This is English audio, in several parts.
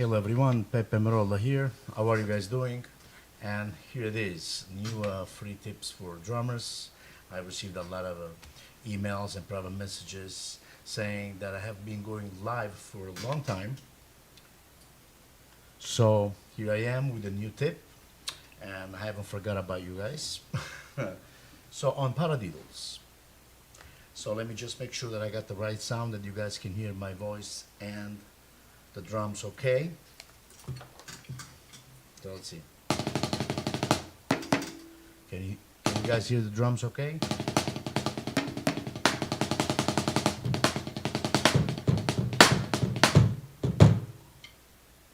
Hello everyone, Peppe Merolla here. How are you guys doing? And here it is, new free tips for drummers. I received a lot of emails and private messages saying that I have been going live for a long time. So here I am with a new tip, and I haven't forgot about you guys. So on Paradiddles. So let me just make sure that I got the right sound, that you guys can hear my voice and the drums okay. So let's see. Can you guys hear the drums okay?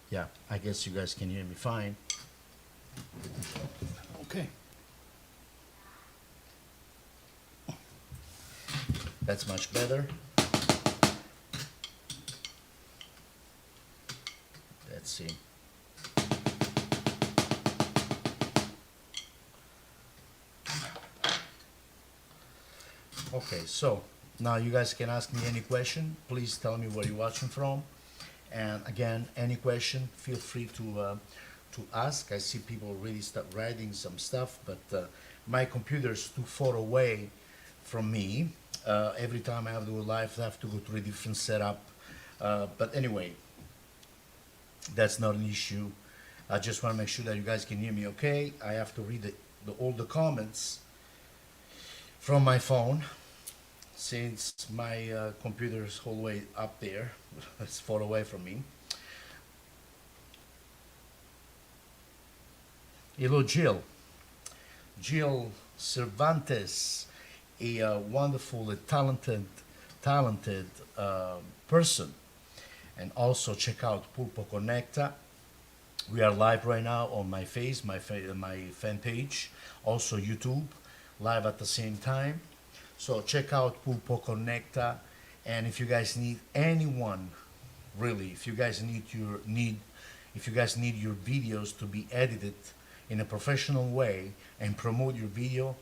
Yeah, I guess you guys can hear me fine. Okay. That's much better. Let's see. Okay, so now you guys can ask me any question. Please tell me where you're watching from. And again, any question, feel free to ask. I see people already start writing some stuff, but my computer is too far away from me. Every time I have to go live, I have to go to a different setup. But anyway, that's not an issue. I just want to make sure that you guys can hear me okay. I have to read all the comments from my phone, since my computer is all the way up there. It's far away from me. Hello, Jill. Jill Cervantes, a wonderful, talented person. And also check out Pulpo Connecta. We are live right now on my fan page, also YouTube, live at the same time. So check out Pulpo Connecta, and if you guys need anyone, really, if you guys need your videos to be edited in a professional way and promote your video,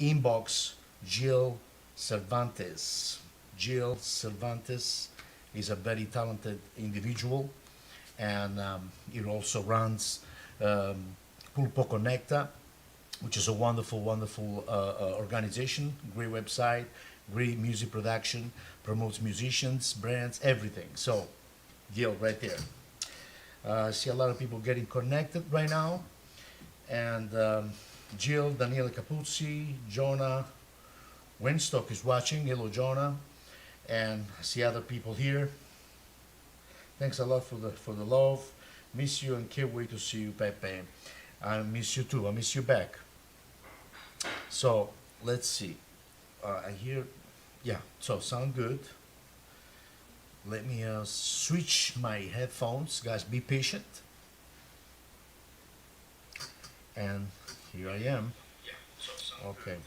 inbox Jill Cervantes. Jill Cervantes is a very talented individual, and it also runs Pulpo Connecta, which is a wonderful organization, great website, great music production, promotes musicians, brands, everything. So, Gil, right there. I see a lot of people getting connected right now, and Jill, Daniela Capuzzi, Jonah Winstock is watching. Hello, Jonah. And I see other people here. Thanks a lot for the love. Miss you and can't wait to see you, Pepe. I miss you too. I miss you back. So let's see. I hear, yeah. So sound good. Let me switch my headphones, guys. Be patient. And here I am. Okay.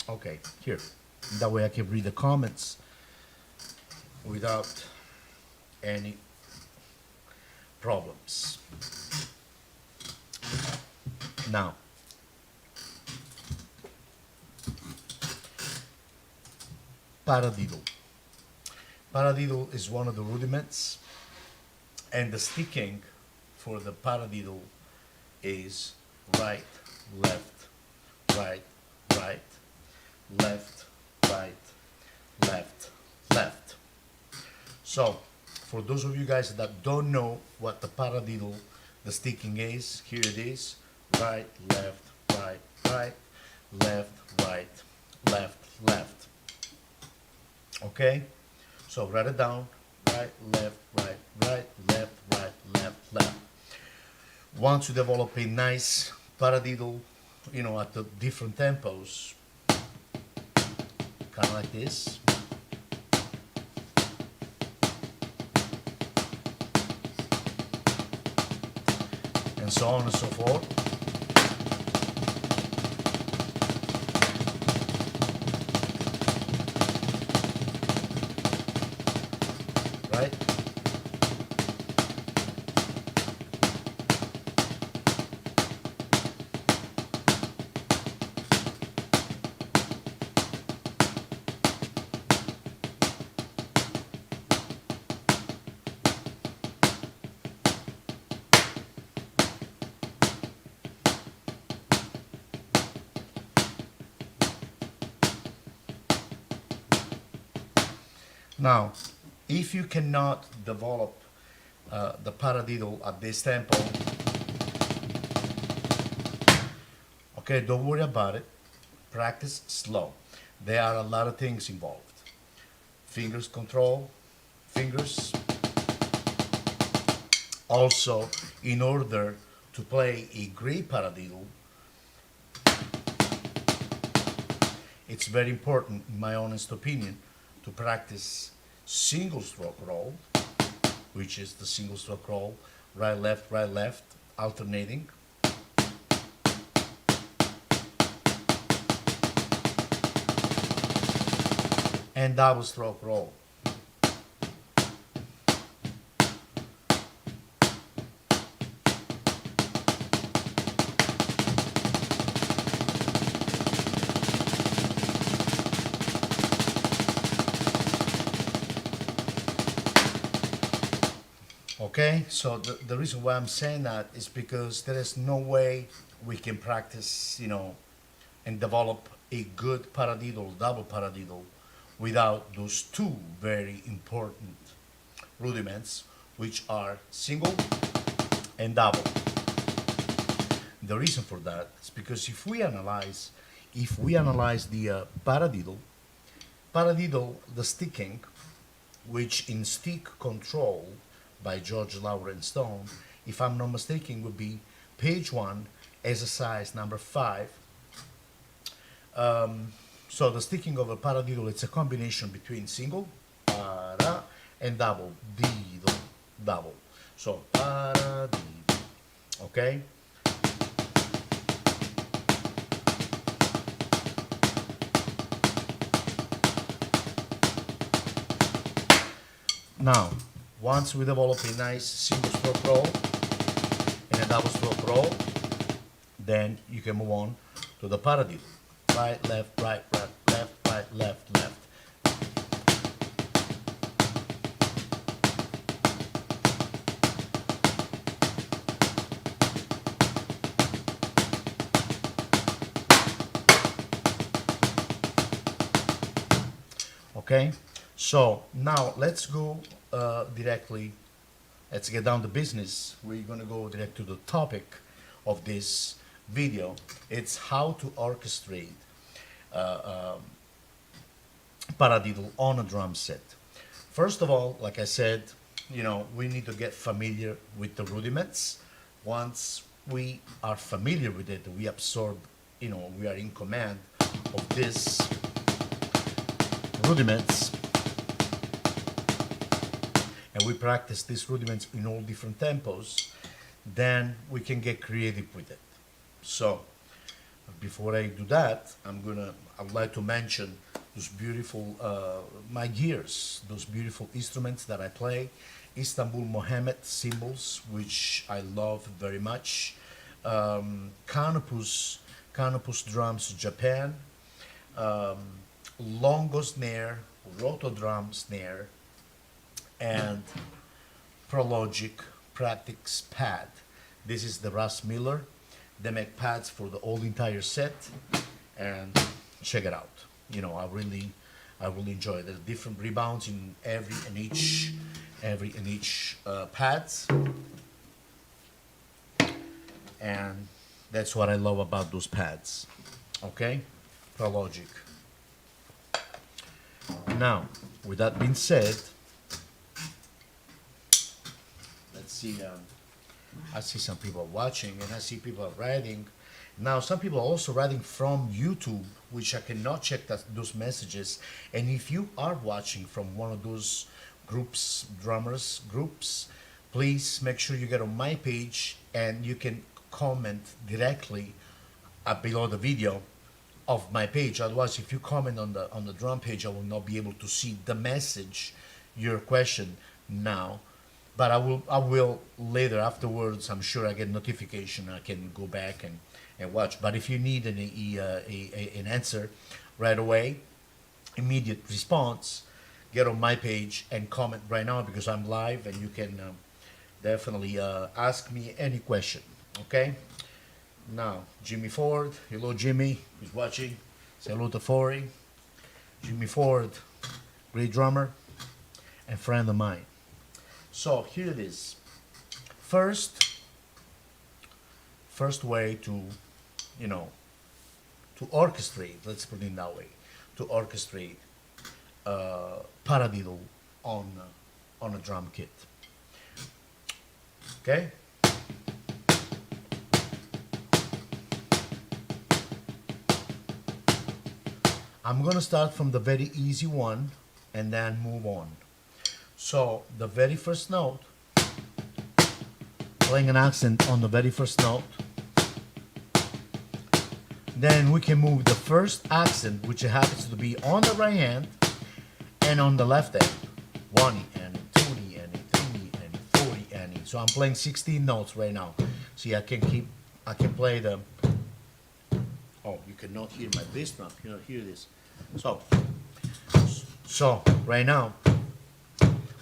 Okay. Here. That way I can read the comments without any problems. Now, Paradiddle. Paradiddle is one of the rudiments, and the sticking for the Paradiddle is right, left, right, right, left, right, left, left. So, for those of you guys that don't know what the Paradiddle, the sticking is, here it is. Right, left, right, right, left, right, left, left. Okay? So write it down. Right, left, right, right, left, right, left, left. Once you develop a nice Paradiddle, at the different tempos, kind of like this. And so on and so forth. Right? Now, if you cannot develop the paradiddle at this tempo, okay, don't worry about it. Practice slow. There are a lot of things involved. Fingers control, fingers. Also, in order to play a great paradiddle, it's very important, in my honest opinion, to practice single stroke roll, which is the single stroke roll, right, left, alternating. And double stroke roll. Okay, so the reason why I'm saying that is because there is no way we can practice, and develop a good paradiddle, double paradiddle, without those two very important rudiments, which are single and double. The reason for that is because if we analyze the paradiddle, the sticking, which in stick control by George Lawrence Stone, if I'm not mistaken, would be page 1, exercise number 5. So the sticking of a paradiddle, it's a combination between single, para, and double, diddle, double. So paradiddle, okay? Now, once we develop a nice single stroke roll and a double stroke roll, then you can move on to the paradiddle. Right, left, right, left. Okay, so now let's go directly, let's get down to business. We're going to go direct to the topic of this video. It's how to orchestrate paradiddle on a drum set. First of all, like I said, we need to get familiar with the rudiments. Once we are familiar with it, we absorb, we are in command of these rudiments, and we practice these rudiments in all different tempos, then we can get creative with it. So before I do that, I would like to mention those beautiful, my gears, those beautiful instruments that I play. Istanbul Mohammed cymbals, which I love very much. Canopus drums, Japan. Longo snare, roto drum snare, and Prologic Practice pad. This is the Russ Miller. They make pads for the whole entire set, and check it out. I really enjoy it. There's different rebounds in every and each pads, and that's what I love about those pads. Okay, Prologic. Now, with that being said, let's see. I see some people watching, and I see people writing. Now, some people are also writing from YouTube, which I cannot check those messages. And if you are watching from one of those groups, drummers groups, please make sure you get on my page and you can comment directly below the video of my page. Otherwise, if you comment on the drum page, I will not be able to see the message, your question now. But I will later, afterwards. I'm sure I get notification. I can go back and watch. But if you need an answer right away, immediate response, get on my page and comment right now, because I'm live and you can definitely ask me any question. Okay. Now, Jimmy Ford. Hello, Jimmy, who's watching. Say hello to Fori. Jimmy Ford, great drummer. and friend of mine. So here it is. First way to, you know, to orchestrate, let's put it that way, to orchestrate paradiddle on a drum kit. Okay? I'm gonna start from the very easy one and then move on. So the very first note, playing an accent on the very first note, then we can move the first accent, which happens to be on the right hand and on the left hand. 1 and 2 and 3 and 4 and so I'm playing 16 notes right now. See, I can play the. Oh, you cannot hear my bass drum. You cannot hear this. So right now,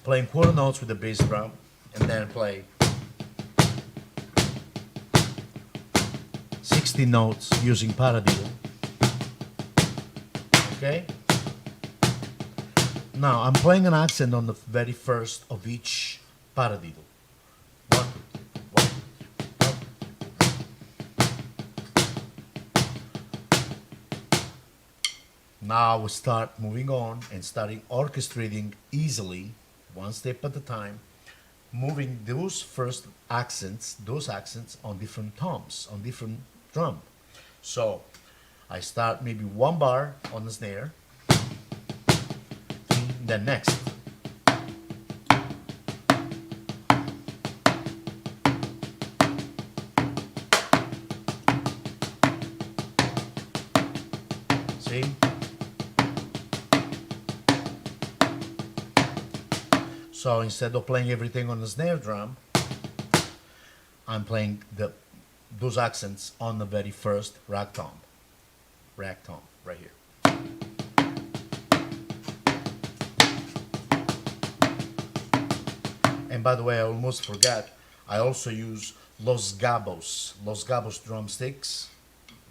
playing quarter notes with the bass drum, and then play 60 notes using paradiddle. Okay? Now I'm playing an accent on the very first of each paradiddle. 1, 1, 1. Now we start moving on and starting orchestrating easily, one step at a time, moving those first accents, on different toms, on different drum. So I start maybe 1 bar on the snare, then next. See? So instead of playing everything on the snare drum, I'm playing those accents on the very first rag tom right here. And by the way, I almost forgot, I also use Los Gabos drumsticks,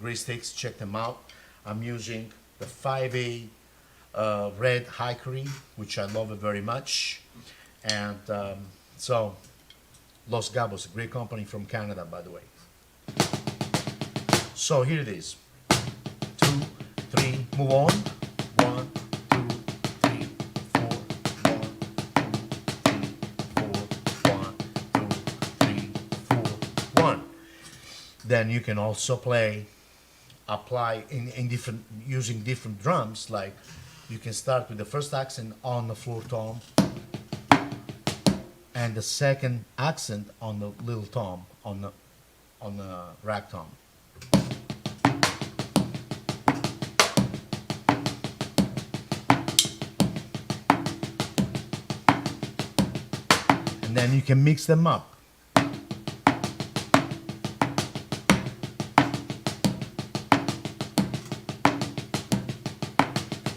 great sticks, check them out. I'm using the 5A red hickory, which I love it very much. And so, Los Gabos, a great company from Canada, by the way. So here it is. 2, 3, move on. 1, 2, 3, 4. 1, 2, 3, 4. 1, 2, 3, 4. 1. Then you can also apply in different, using different drums. Like you can start with the first accent on the floor tom, and the second accent on the little tom, on the rag tom. And then you can mix them up.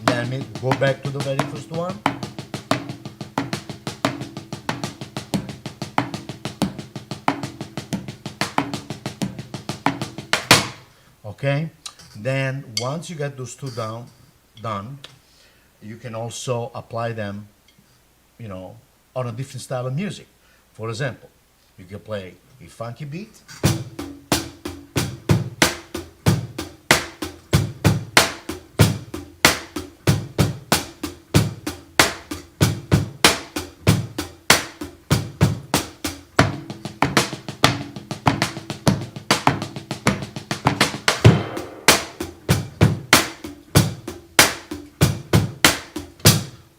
Then go back to the very first one. Okay, then once you get those two done, you can also apply them, you know, on a different style of music. For example, you can play a funky beat,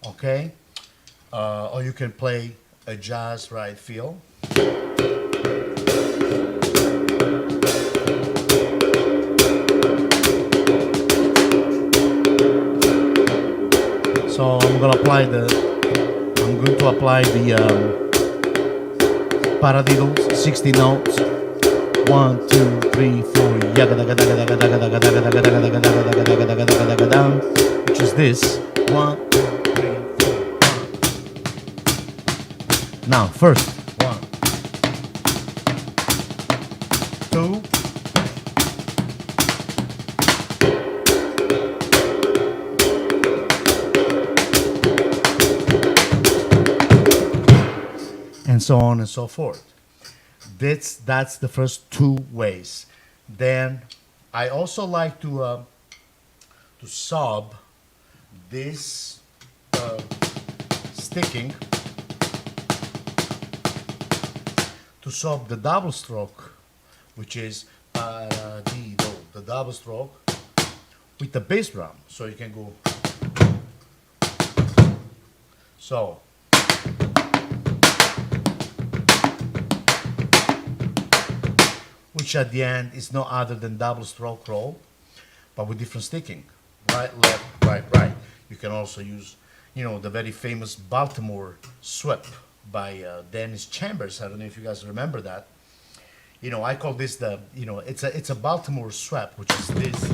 okay? Or you can play a jazz ride feel. So I'm going to apply the Paradiddles, 60 notes. 1, 2, 3, 4, which is this. 1, 2, 3, 4. Now, first, 1, 2, 3, so on and so forth. That's the first two ways. Then I also like to sub this sticking to solve the double stroke, which is Paradiddle, the double stroke with the bass drum. So you can go so. Which at the end is no other than double stroke roll, but with different sticking. Right, left, right, right. You can also use, the very famous Baltimore sweep by Dennis Chambers. I don't know if you guys remember that. I call this it's a Baltimore sweep, which is this.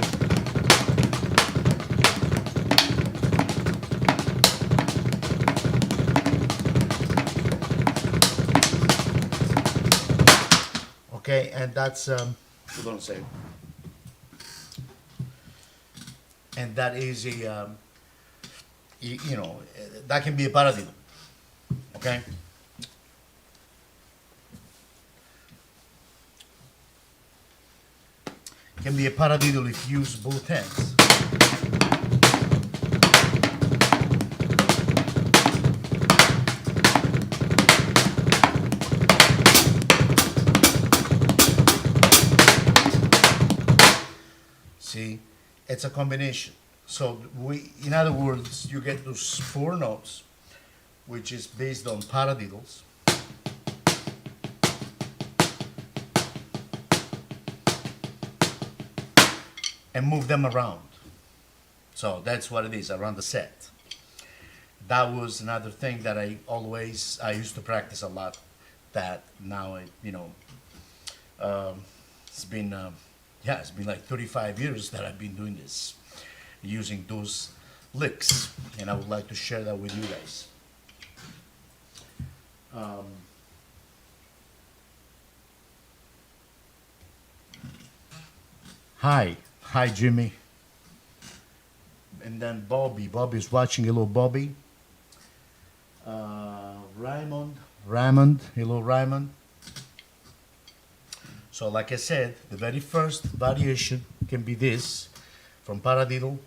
Okay, and that's hold on a second. And that is a that can be a paradiddle. Okay. Can be a paradiddle if you use both hands. See, it's a combination. So in other words, you get those 4 notes, which is based on paradiddles. And move them around. So that's what it is, around the set. That was another thing that I used to practice a lot. That now, it's been like 35 years that I've been doing this, using those licks, and I would like to share that with you guys. Hi Jimmy. And then Bobby's watching. Hello Bobby. Raymond, hello Raymond. So like I said, the very first variation can be this, from Paradiddle.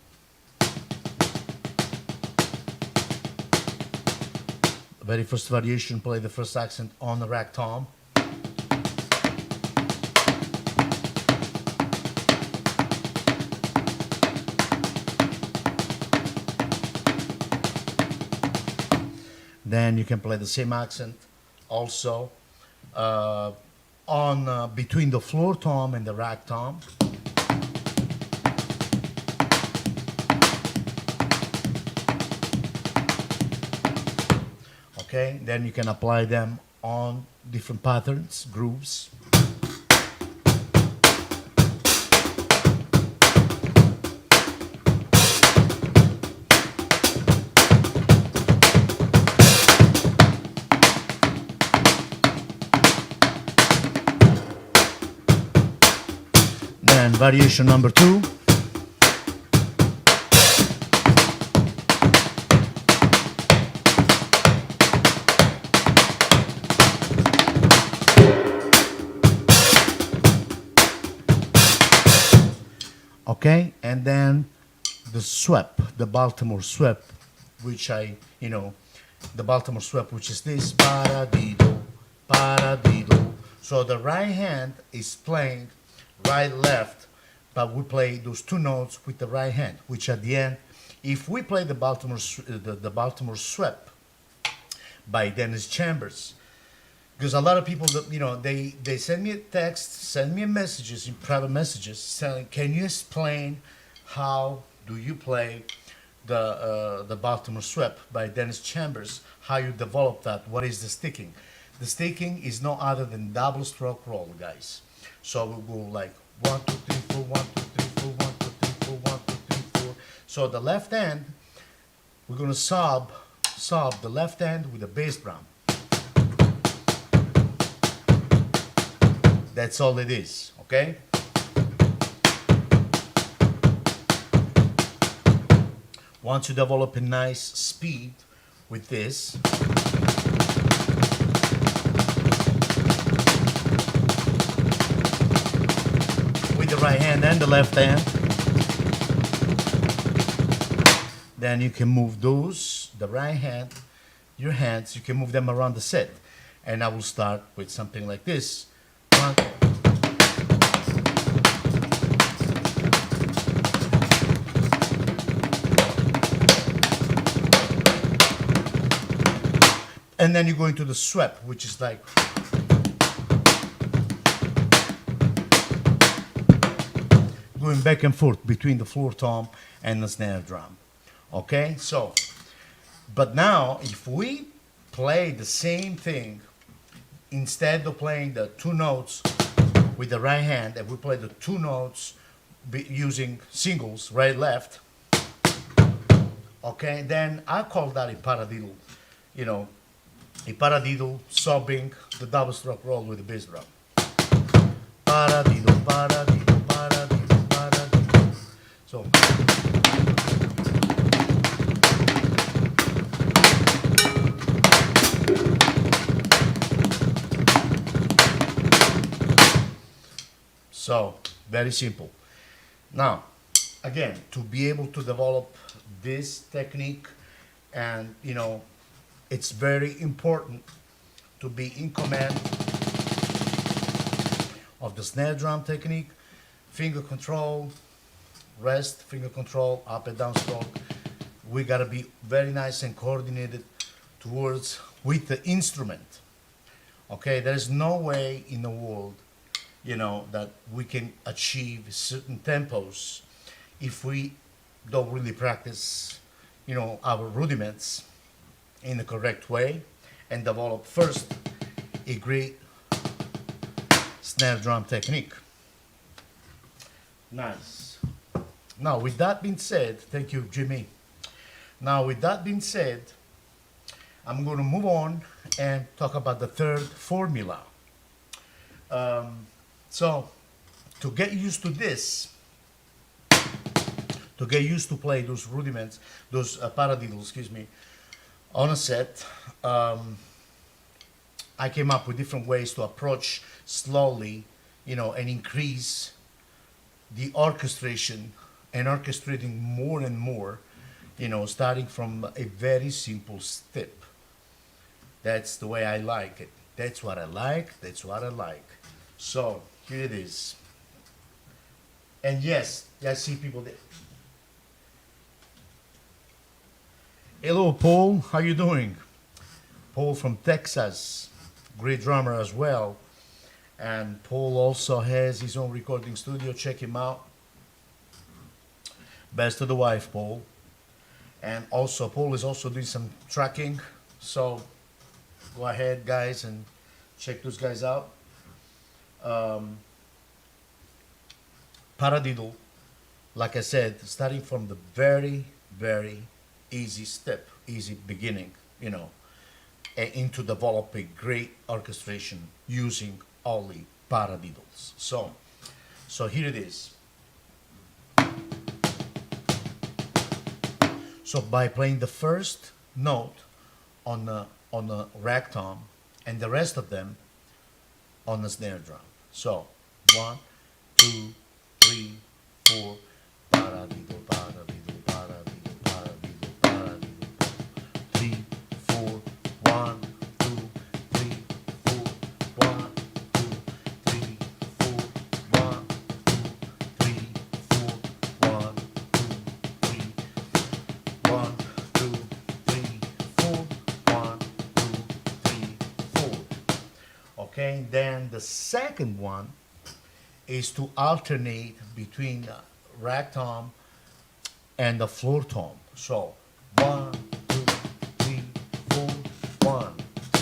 The very first variation, play the first accent on the rag tom. Then you can play the same accent also on between the floor tom and the rag tom. Okay, then you can apply them on different patterns, grooves. Then variation number 2. Okay, and then the sweep, the Baltimore sweep, which the Baltimore sweep, which is this, paradiddle, paradiddle. So the right hand is playing right, left, but we play those 2 notes with the right hand, which at the end, if we play the Baltimore sweep by Dennis Chambers, because a lot of people, they send me a text, send me messages in private messages, saying, "Can you explain how do you play the Baltimore sweep by Dennis Chambers? How you develop that? What is the sticking?" The sticking is no other than double stroke roll, guys. So we'll go like 1, 2, 3, 4, 1, 2, 3, 4, 1, 2, 3, 4, 1, 2, 3, 4. So the left hand, we're gonna sob the left hand with the bass drum. That's all it is, okay? Once you develop a nice speed with this, right hand and the left hand. Then you can move those, the right hand, your hands, you can move them around the set. And I will start with something like this. One, and then you go into the sweep, which is like going back and forth between the floor tom and the snare drum. Okay, so, but now if we play the same thing, instead of playing the two notes with the right hand, and we play the two notes using singles, right, left, okay, then I call that a paradiddle, you know, a paradiddle sobbing the double stroke roll with the bass drum. Paradiddle, paradiddle, paradiddle, paradiddle. So, very simple. Now, again, to be able to develop this technique, and you know, it's very important to be in command of the snare drum technique, finger control, rest, finger control, up and down stroke. We gotta be very nice and coordinated towards with the instrument. Okay, there's no way in the world, you know, that we can achieve certain tempos if we don't really practice, you know, our rudiments in the correct way and develop first a great snare drum technique. Nice. Now, with that being said, thank you, Jimmy. Now, with that being said, I'm going to move on and talk about the third formula. So, to get used to this, to get used to play those rudiments, those paradiddles, excuse me, on a set, I came up with different ways to approach slowly, you know, and increase the orchestration and orchestrating more and more, you know, starting from a very simple step. That's the way I like it. That's what I like. That's what I like. So here it is. And yes, I see people there. Hello, Paul. How you doing? Paul from Texas, great drummer as well. And Paul also has his own recording studio. Check him out. Best of the wife, Paul. And also, Paul is also doing some tracking. So go ahead, guys, and check those guys out. Paradiddle, like I said, starting from the very, very easy step, easy beginning, you know, into develop a great orchestration using only paradiddles. So here it is. So by playing the first note on the rag tom and the rest of them on the snare drum. So 1, 2, 3, 4, paradiddle, paradiddle, paradiddle, paradiddle, paradiddle, 3, 4, 1, 2, 3, 4, 1, 2, 3, 4, 1, 2, 3, 4, 1, 2, 3, 1, 2, 3, 4, 1, 2, 3, 4. Okay, then the second one is to alternate between the rag tom and the floor tom. So 1, 2, 3, 4, 1, 2,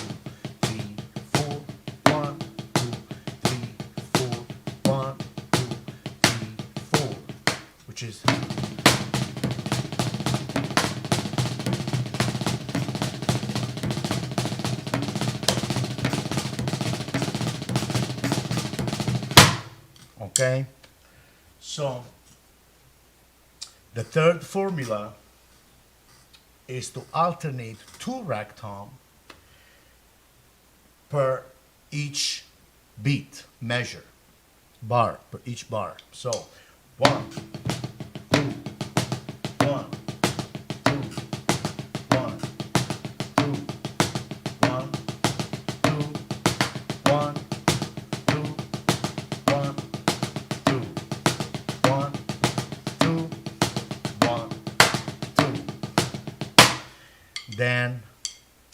3, 4, 1, 2, 3, 4, 1, 2, 3, 4, which is okay. So the third formula is to alternate 2 rag tom per each beat measure. bar, per each bar. So, one, two, one, two, one, two, one, two, one, two, one, two, one, two, one, two. Then,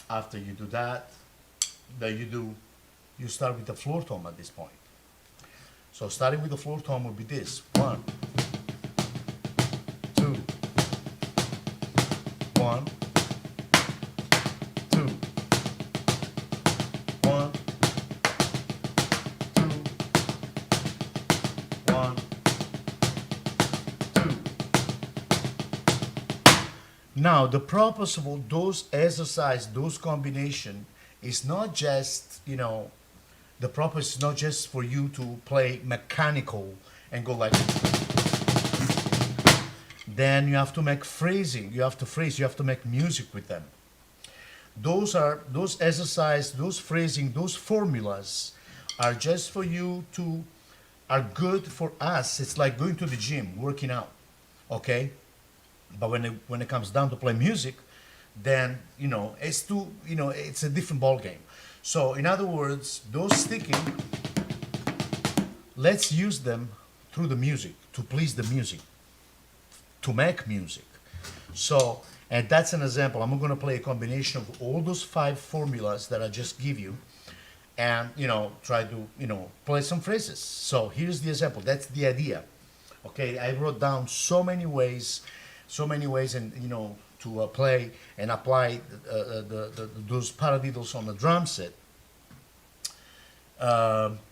after you do that, you start with the floor tom at this point. So starting with the floor tom would be this: one, two, one, two, one, two, one, two. Now the purpose of all those exercise, those combination, is not just, the purpose is not just for you to play mechanical and go like. Then you have to make phrasing. You have to phrase. You have to make music with them. Those exercise, those phrasing, those formulas are just for you to, are good for us. It's like going to the gym, working out, okay? But when it comes down to play music, then it's a different ball game. So in other words, those sticking, let's use them through the music, to please the music, to make music. So, and that's an example. I'm going to play a combination of all those 5 formulas that I just give you, and try to play some phrases. So here's the example. That's the idea. Okay, I wrote down so many ways, and to play and apply those paradiddles on the drum set,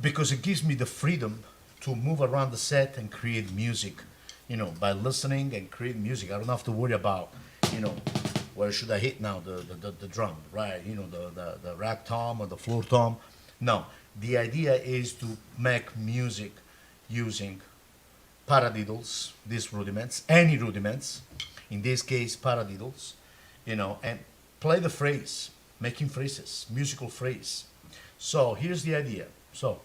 because it gives me the freedom to move around the set and create music, by listening and create music. I don't have to worry about, where should I hit now the drum, right? The rack tom or the floor tom. No, the idea is to make music using paradiddles, these rudiments, any rudiments, in this case paradiddles, and play the phrase, making phrases, musical phrase. So here's the idea. So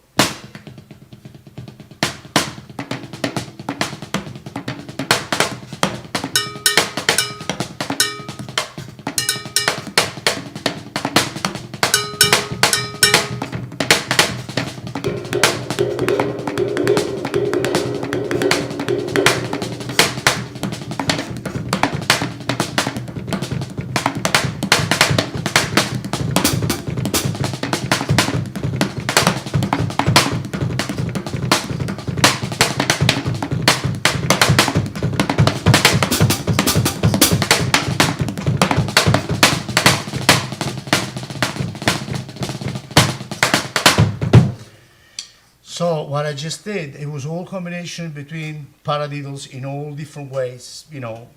So what I just did, it was all combination between paradiddles in all different ways,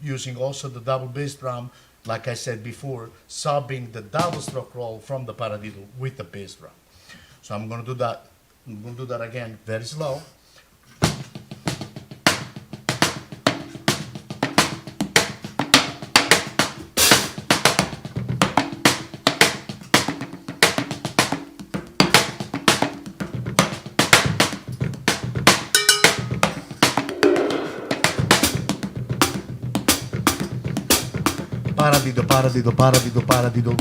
using also the double bass drum, like I said before, subbing the double stroke roll from the paradiddle with the bass drum. So I'm going to do that. I'm going to do that again, very slow. Paradiddle, paradiddle, paradiddle, paradiddle.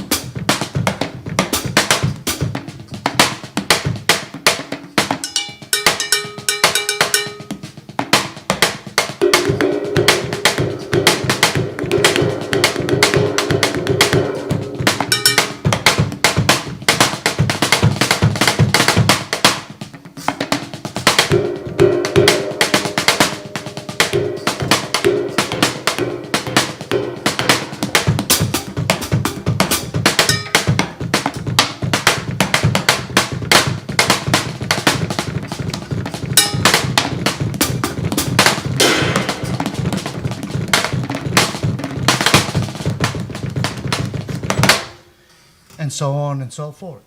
And so on and so forth.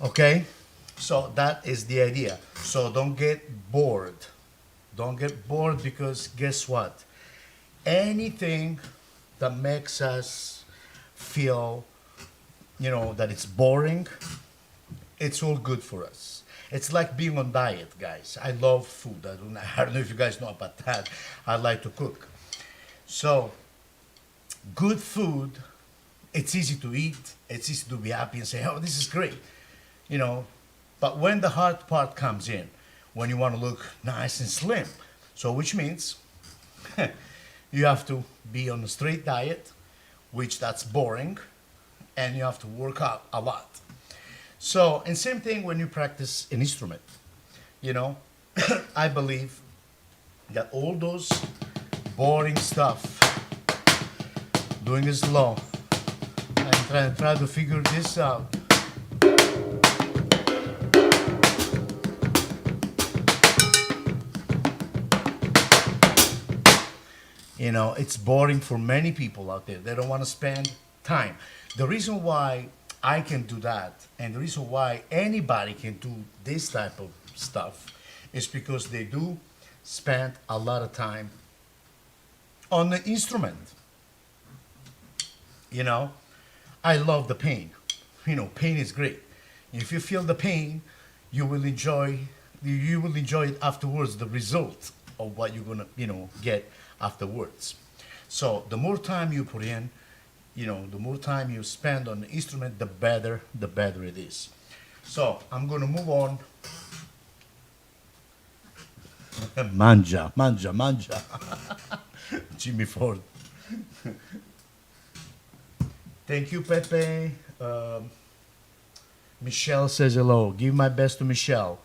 Okay, so that is the idea. So don't get bored. Don't get bored, because guess what? Anything that makes us feel, that it's boring, it's all good for us. It's like being on diet, guys. I love food. I don't know if you guys know about that. I like to cook. So, good food, it's easy to eat. It's easy to be happy and say, oh, this is great. You know, but when the hard part comes in, when you want to look nice and slim, so which means you have to be on a straight diet, which that's boring, and you have to work out a lot. So, and same thing when you practice an instrument. You know, I believe that all those boring stuff, doing it slow, and try to figure this out. You know, it's boring for many people out there. They don't want to spend time. The reason why I can do that, and the reason why anybody can do this type of stuff, is because they do spend a lot of time on the instrument. You know, I love the pain. You know, pain is great. If you feel the pain, you will enjoy it afterwards, the result of what you're gonna, get afterwards. So the more time you put in, the more time you spend on the instrument, the better it is. So I'm gonna move on. Manja. Jimmy Ford. Thank you, Pepe. Michelle says hello. Give my best to Michelle.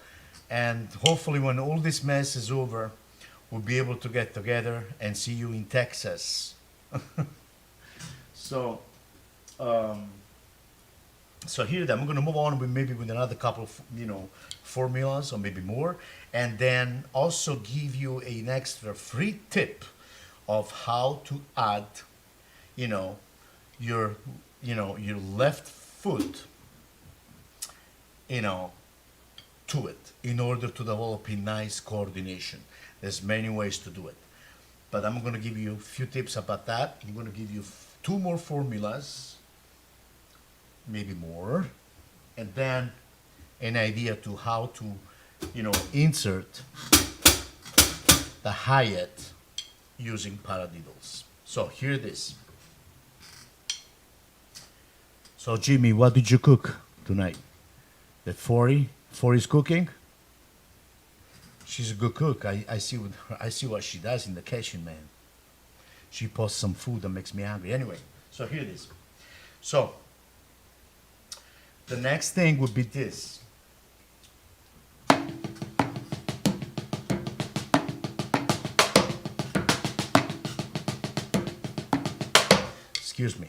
And hopefully when all this mess is over, we'll be able to get together and see you in Texas. So, so here I'm going to move on with maybe with another couple of, formulas or maybe more. And then also give you an extra free tip of how to add, your left foot, to it in order to develop a nice coordination. There's many ways to do it. But I'm going to give you a few tips about that. I'm going to give you two more formulas, maybe more, and then an idea to how to, insert the hi-hat using paradiddles. So here it is. So Jimmy, what did you cook tonight? That 40's cooking? She's a good cook. I see what she does in the kitchen, man. She posts some food that makes me hungry. Anyway, so here it is. So the next thing would be this. Excuse me.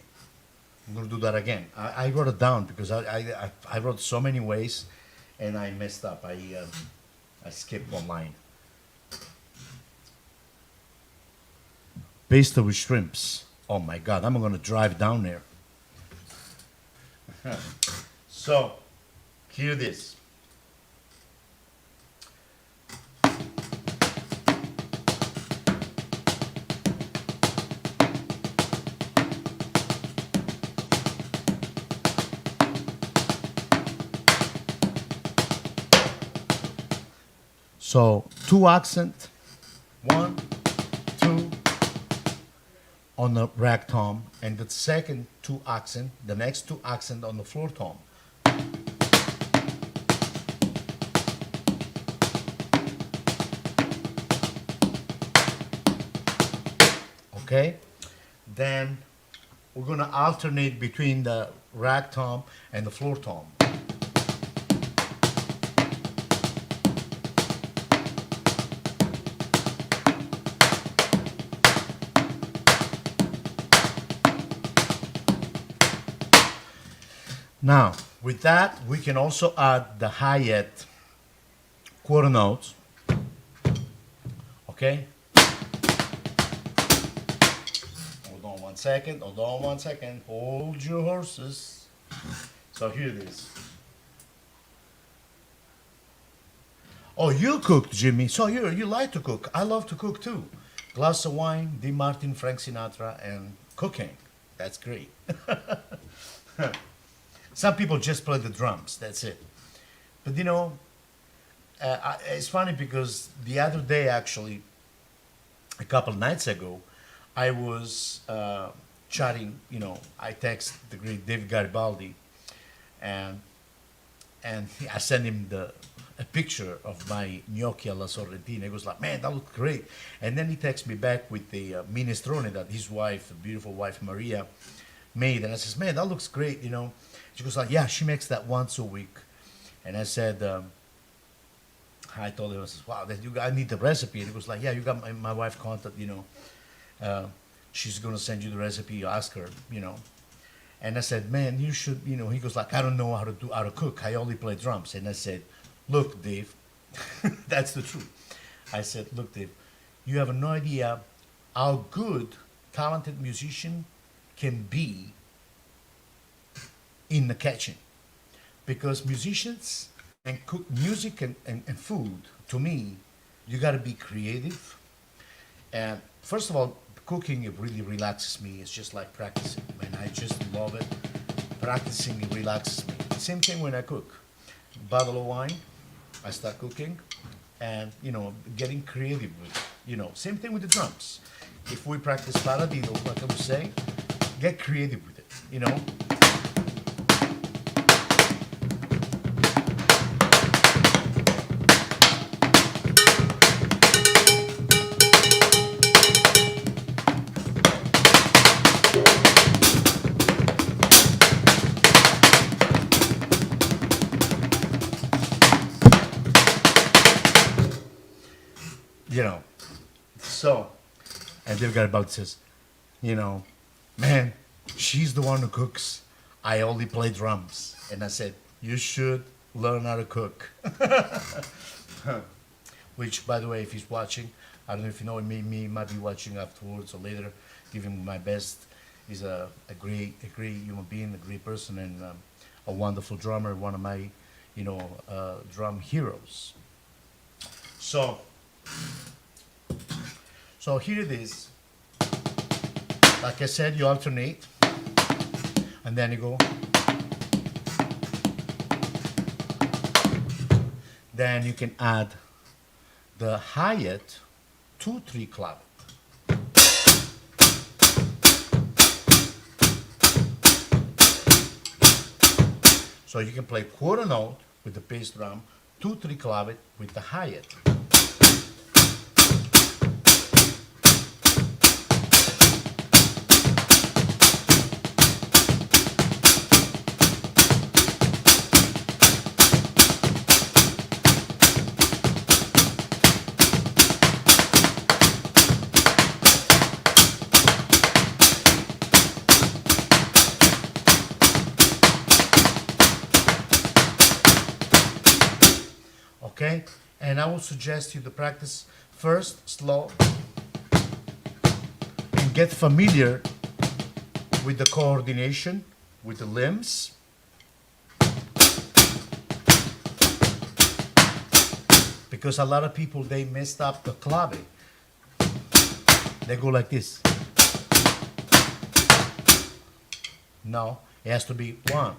I'm going to do that again. I wrote it down because I wrote so many ways and I messed up. I skipped one line. Pasta with shrimps. Oh my God, I'm going to drive down there. So, here it is. So, two accent, 1, 2, on the rag tom, and the second two accent, the next two accent on the floor tom. Okay, then we're gonna alternate between the rag tom and the floor tom. Now, with that, we can also add the hi-hat quarter notes. Okay? Hold on one second. Hold your horses. So here it is. Oh, you cooked, Jimmy. So you like to cook. I love to cook too. Glass of wine, Dean Martin, Frank Sinatra, and cooking. That's great. Some people just play the drums, that's it. But it's funny because the other day, actually, a couple nights ago, I was chatting. I text the great David Garibaldi, and I sent him a picture of my gnocchi alla sorrentina. He was like, "Man, that looks great." And then he texts me back with the minestrone that his wife, the beautiful wife Maria, made. And I says, "Man, that looks great." She goes like, "Yeah, she makes that once a week." And I said, I told him, I says, "Wow, I need the recipe." And he goes like, "Yeah, you got my wife contact. She's gonna send you the recipe. You ask her. And I said, "Man, you should." He goes like, "I don't know how to cook. I only play drums." And I said, "Look, Dave, that's the truth." I said, "Look, Dave, you have no idea how good talented musician can be in the kitchen, because musicians and cook music and food, to me, you got to be creative. And first of all, cooking, it really relaxes me. It's just like practicing, and I just love it. Practicing, it relaxes me. Same thing when I cook. Bottle of wine, I start cooking, and getting creative with it. Same thing with the drums. If we practice Paradiddle, like I'm saying, get creative with it. You know. So, and Dave Garibaldi says, you know, "Man, she's the one who cooks. I only play drums." And I said, "You should learn how to cook." Which, by the way, if he's watching, I don't know if you know him, me might be watching afterwards or later. Give him my best. He's a great human being, a great person, and a wonderful drummer. One of my, drum heroes. So, here it is. Like I said, you alternate, and then you go. Then you can add the hi-hat 2-3 clap. So you can play quarter note with the bass drum, 2-3 clave with the hi-hat. Okay, and I will suggest you to practice first slow and get familiar with the coordination with the limbs. Because a lot of people, they messed up the clave. They go like this. No, it has to be one.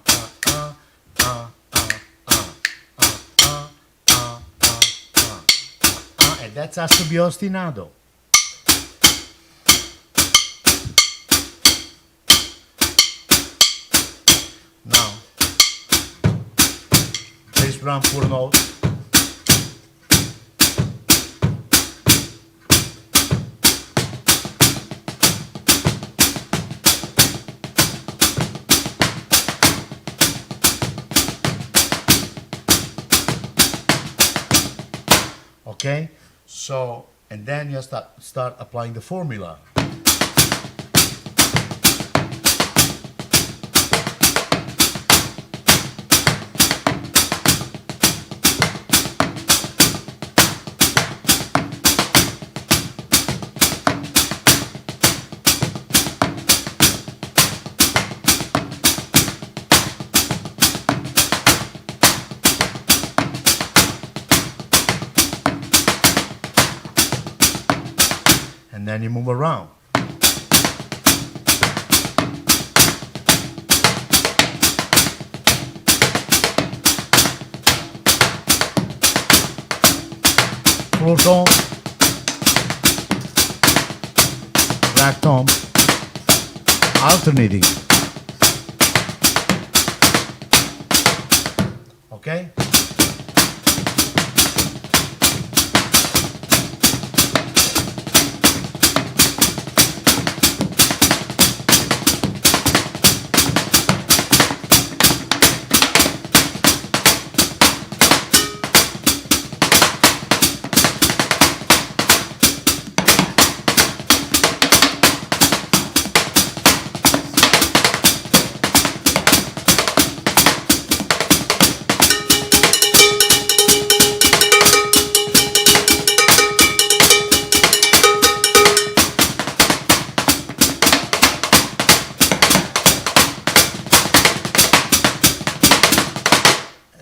And that has to be ostinato. Now, bass drum full note. Okay, so, and then you start applying the formula. And then you move around. floor tom, rag tom, alternating. Okay?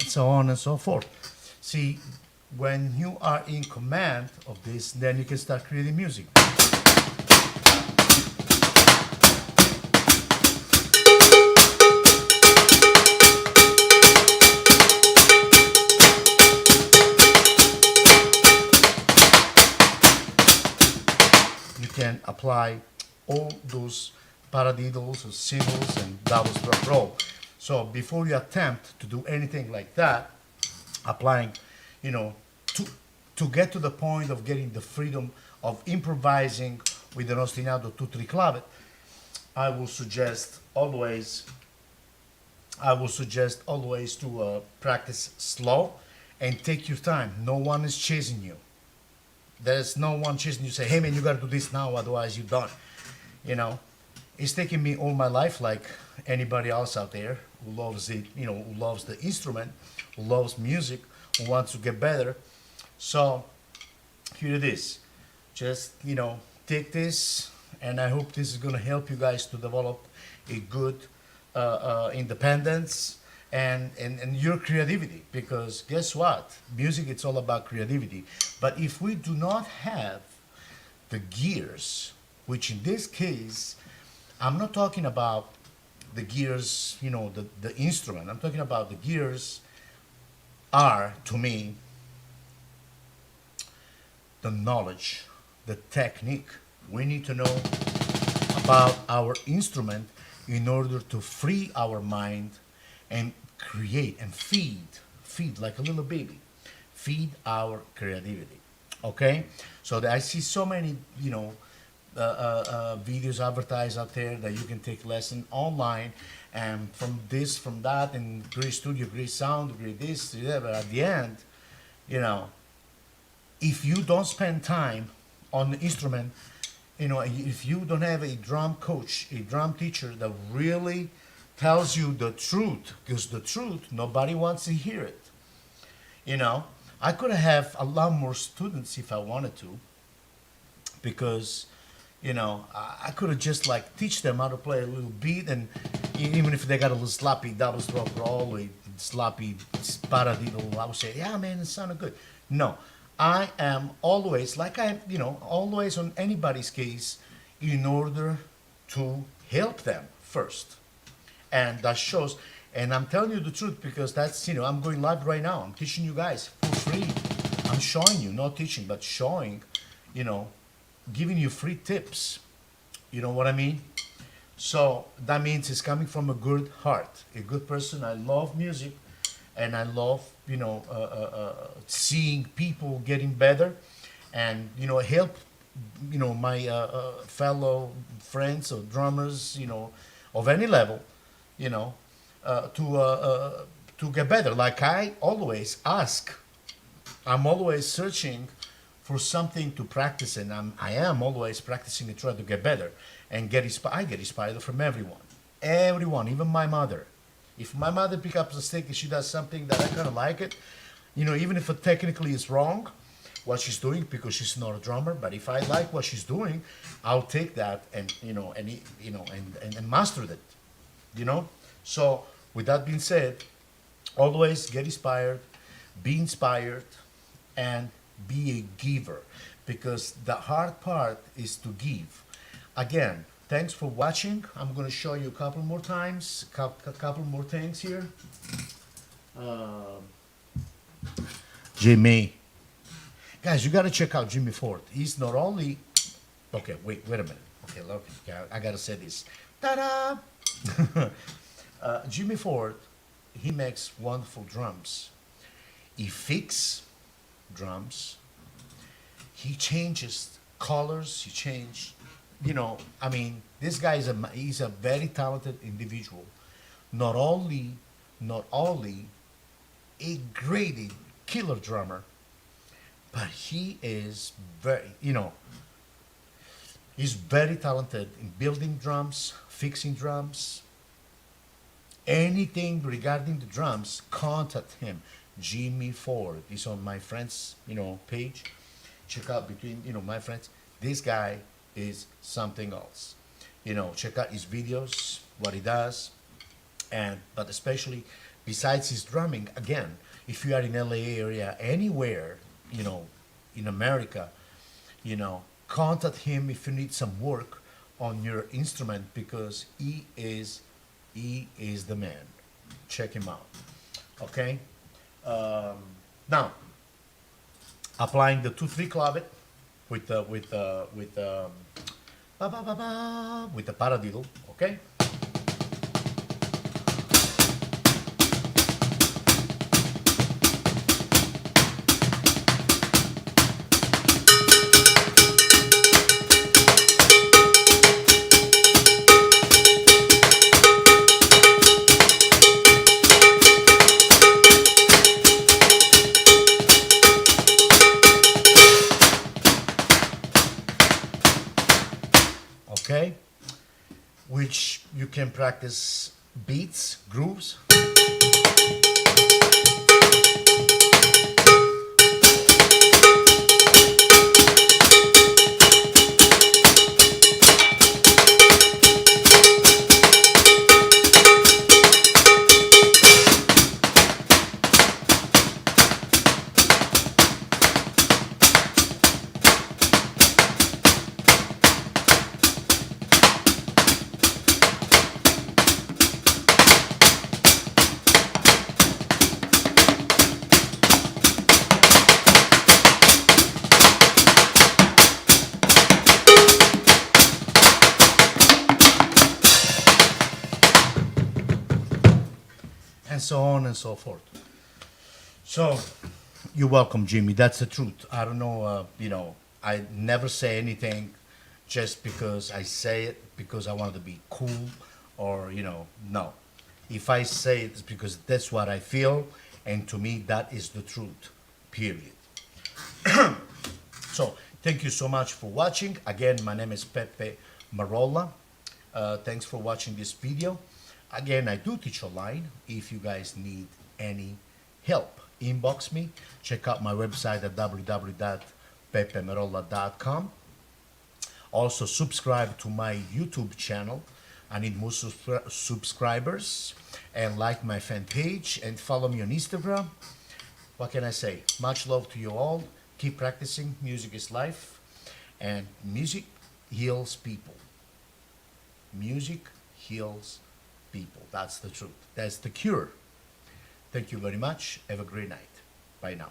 And so on and so forth. See, when you are in command of this, then you can start creating music. You can apply all those paradiddles or singles and doubles per roll. So before you attempt to do anything like that, applying, you know, to get to the point of getting the freedom of improvising with an ostinato 2-3 clave, I will suggest always to practice slow and take your time. No one is chasing you. There's no one chasing you. Say, hey man, you gotta do this now, otherwise you're done. You know, it's taken me all my life, like anybody else out there who loves it, you know, who loves the instrument, who loves music, who wants to get better. So here it is. Just, you know, take this, and I hope this is gonna help you guys to develop a good independence and your creativity, because guess what, music, it's all about creativity. But if we do not have the gears, which in this case, I'm not talking about the gears, you know, the instrument, I'm talking about the gears are, to me, the knowledge, the technique. We need to know about our instrument in order to free our mind and create and feed like a little baby, feed our creativity. Okay, so I see so many, you know, videos advertised out there that you can take lesson online, and from this, from that, and great studio, great sound, great this, yeah, but at the end, you know, if you don't spend time on the instrument, you know, if you don't have a drum coach, a drum teacher that really tells you the truth, because the truth, nobody wants to hear it. You know, I could have a lot more students if I wanted to, because, you know, I could have just like teach them how to play a little beat, and even if they got a little sloppy double stroke roll, a sloppy paradiddle, I would say, yeah, man, it sounded good. No, I am always, like I, you know, always on anybody's case, in order to help them first. And that shows, and I'm telling you the truth, because that's, you know, I'm going live right now. I'm teaching you guys for free. I'm showing you, not teaching, but showing, you know, giving you free tips. You know what I mean? So that means it's coming from a good heart, a good person. I love music, and I love, you know, seeing people getting better, and, you know, help, you know, my fellow friends or drummers, you know, of any level, you know, to get better. Like I always ask, I'm always searching for something to practice, and I am always practicing and try to get better and get inspired. I get inspired from everyone, even my mother. If my mother picks up the stick and she does something that I kind of like it, you know, even if it technically is wrong, what she's doing, because she's not a drummer, but if I like what she's doing, I'll take that and, you know, and master it, you know. So with that being said, always get inspired, be inspired, and be a giver, because the hard part is to give. Again, thanks for watching. I'm going to show you a couple more times, a couple more things here. Jimmy, Guys, you gotta check out Jimmy Ford. He's not only okay. Wait a minute. Okay, look, I gotta say this. Ta-da! Jimmy Ford, he makes wonderful drums. He fixes drums. He changes colors. He changed, I mean, this guy is he's a very talented individual. Not only, not only a great killer drummer, but he is very, he's very talented in building drums, fixing drums, anything regarding the drums. Contact him. Jimmy Ford is on my friends, page. Check out between, my friends. This guy is something else. Check out his videos, what he does, but especially besides his drumming. Again, if you are in LA area, anywhere, in America, contact him if you need some work on your instrument, because he is the man. Check him out. Okay. Now, applying the 2/3 clavet with the paradiddle. Okay. Okay, which you can practice beats, grooves. And so on and so forth. So, you're welcome, Jimmy. That's the truth. I don't know, I never say anything just because I say it because I want to be cool or, no. If I say it, it's because that's what I feel, and to me, that is the truth, period. So, thank you so much for watching. Again, my name is Peppe Merolla. Thanks for watching this video. Again, I do teach online. If you guys need any help, inbox me. Check out my website at www.peppemerolla.com. Also, subscribe to my YouTube channel. I need more subscribers. And like my fan page and follow me on Instagram. What can I say? Much love to you all. Keep practicing. Music is life. And music heals people. Music heals people. That's the truth. That's the cure. Thank you very much. Have a great night. Bye now.